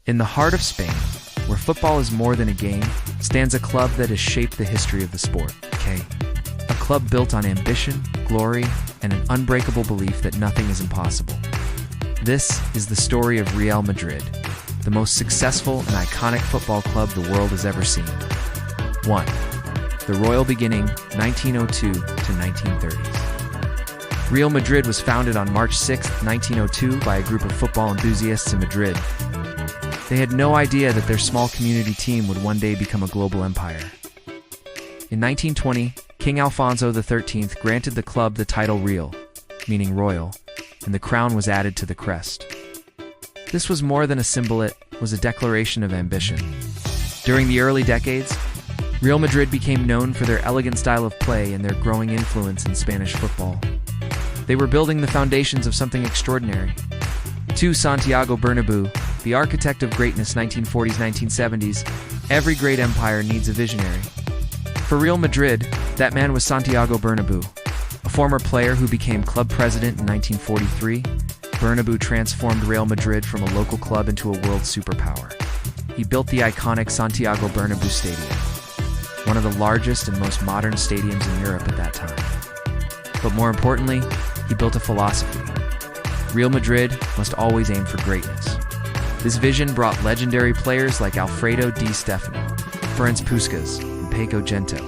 In the heart of Spain, where football is more than a game, stands a club that has shaped the history of the sport, a club built on ambition, glory, and an unbreakable belief that nothing is impossible. This is the story of Real Madrid, the most successful and iconic football club the world has ever seen. 1. The royal beginning, 1902 to 1930s. Real Madrid was founded on March 6, 1902 by a group of football enthusiasts in Madrid. They had no idea that their small community team would one day become a global empire. In 1920, King Alfonso XIII granted the club the title Real, meaning royal, and the crown was added to the crest. This was more than a symbol, it was a declaration of ambition. During the early decades, Real Madrid became known for their elegant style of play and their growing influence in Spanish football. They were building the foundations of something extraordinary. 2. Santiago Bernabéu, the architect of greatness 1940s-1970s, every great empire needs a visionary. For Real Madrid, that man was Santiago Bernabéu. A former player who became club president in 1943, Bernabéu transformed Real Madrid from a local club into a world superpower. He built the iconic Santiago Bernabéu Stadium, one of the largest and most modern stadiums in Europe at that time. But more importantly, he built a philosophy. Real Madrid must always aim for greatness. This vision brought legendary players like Alfredo Di Stéfano, Ferenc Puskás, and Paco Gento,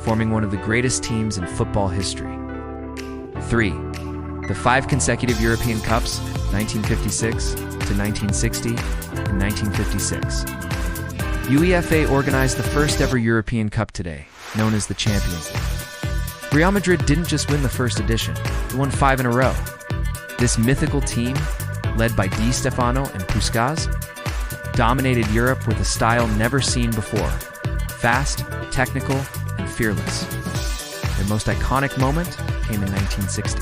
forming one of the greatest teams in football history. 3. The 5 consecutive European Cups, 1956 to 1960 and 1956. UEFA organized the first ever European Cup today, known as the Champions League. Real Madrid didn't just win the first edition, it won 5 in a row. This mythical team, led by Di Stéfano and Puskás, dominated Europe with a style never seen before: fast, technical, and fearless. Their most iconic moment came in 1960,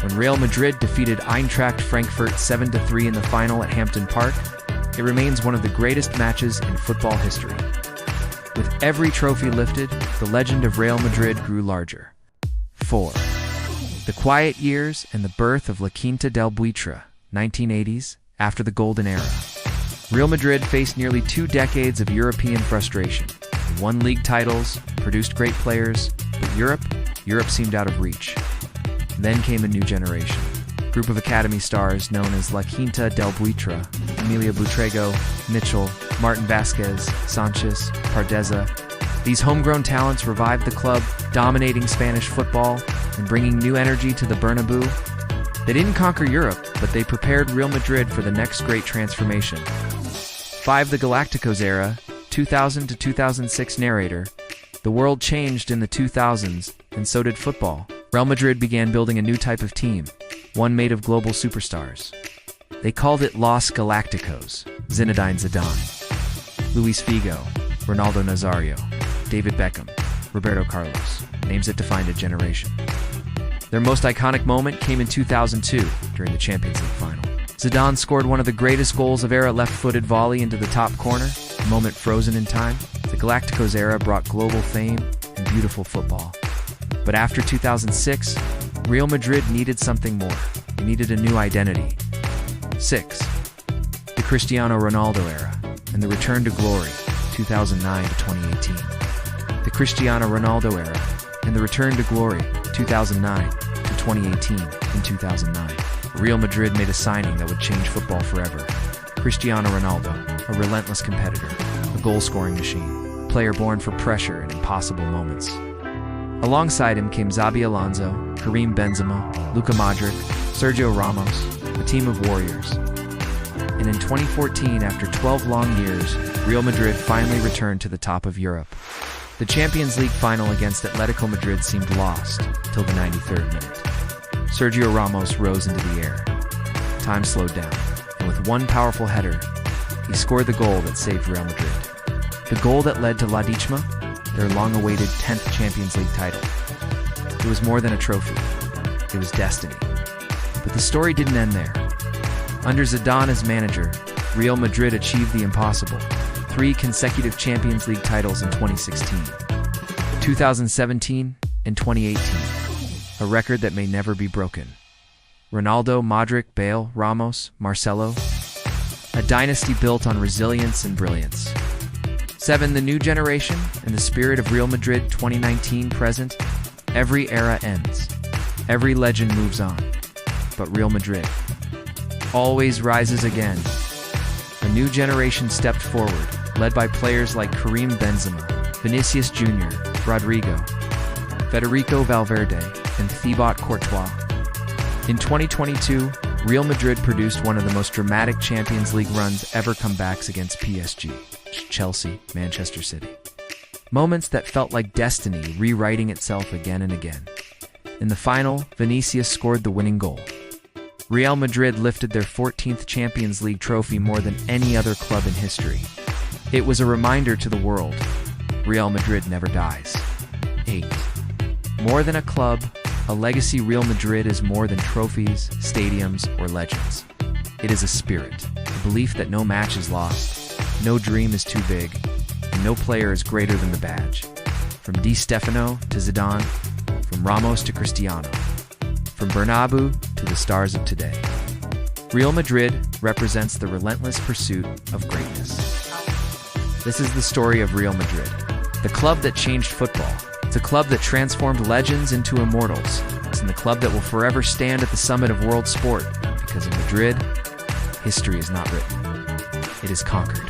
when Real Madrid defeated Eintracht Frankfurt 7-3 in the final at Hampden Park. It remains one of the greatest matches in football history. With every trophy lifted, the legend of Real Madrid grew larger. 4. The quiet years and the birth of La Quinta del Buitre, 1980s, after the Golden Era. Real Madrid faced nearly 2 decades of European frustration. They won league titles, produced great players, but Europe seemed out of reach. Then came a new generation. A group of academy stars known as La Quinta del Buitre, Emilio Butrego, Mitchell, Martin Vasquez, Sanchez, Pardeza. These homegrown talents revived the club, dominating Spanish football and bringing new energy to the Bernabéu. They didn't conquer Europe, but they prepared Real Madrid for the next great transformation. 5. The Galácticos era, 2000 to 2006 narrator. The world changed in the 2000s, and so did football. Real Madrid began building a new type of team, one made of global superstars. They called it Los Galácticos: Zinedine Zidane, Luis Figo, Ronaldo Nazario, David Beckham, Roberto Carlos, names that defined a generation. Their most iconic moment came in 2002 during the Champions League final. Zidane scored one of the greatest goals of era, left-footed volley into the top corner, a moment frozen in time. The Galácticos era brought global fame and beautiful football. But after 2006, Real Madrid needed something more. They needed a new identity. 6. The Cristiano Ronaldo era and the return to glory, 2009 to 2018. The Cristiano Ronaldo era and the return to glory, 2009 to 2018 in 2009. Real Madrid made a signing that would change football forever. Cristiano Ronaldo, a relentless competitor, a goal-scoring machine, a player born for pressure and impossible moments. Alongside him came Xabi Alonso, Karim Benzema, Luka Modric, Sergio Ramos, a team of warriors. And in 2014, after 12 long years, Real Madrid finally returned to the top of Europe. The Champions League final against Atletico Madrid seemed lost till the 93rd minute. Sergio Ramos rose into the air. Time slowed down, and with one powerful header, he scored the goal that saved Real Madrid. The goal that led to La Décima, their long-awaited 10th Champions League title. It was more than a trophy. It was destiny. But the story didn't end there. Under Zidane as manager, Real Madrid achieved the impossible: 3 consecutive Champions League titles in 2016, 2017, and 2018, a record that may never be broken. Ronaldo, Modric, Bale, Ramos, Marcelo, a dynasty built on resilience and brilliance. 7. The new generation. In the spirit of Real Madrid 2019 present, every era ends. Every legend moves on. But Real Madrid always rises again. A new generation stepped forward, led by players like Karim Benzema, Vinícius Jr., Rodrygo, Federico Valverde, and Thibaut Courtois. In 2022, Real Madrid produced one of the most dramatic Champions League runs ever, comebacks against PSG, Chelsea, Manchester City. Moments that felt like destiny rewriting itself again and again. In the final, Vinícius scored the winning goal. Real Madrid lifted their 14th Champions League trophy, more than any other club in history. It was a reminder to the world: Real Madrid never dies. 8. More than a club, a legacy. Real Madrid is more than trophies, stadiums, or legends. It is a spirit, a belief that no match is lost, no dream is too big, and no player is greater than the badge. From Stéfano to Zidane, from Ramos to Cristiano, from Bernabéu to the stars of today, Real Madrid represents the relentless pursuit of greatness. This is the story of Real Madrid, the club that changed football. It's a club that transformed legends into immortals. It's the club that will forever stand at the summit of world sport, because in Madrid, history is not written. It is conquered.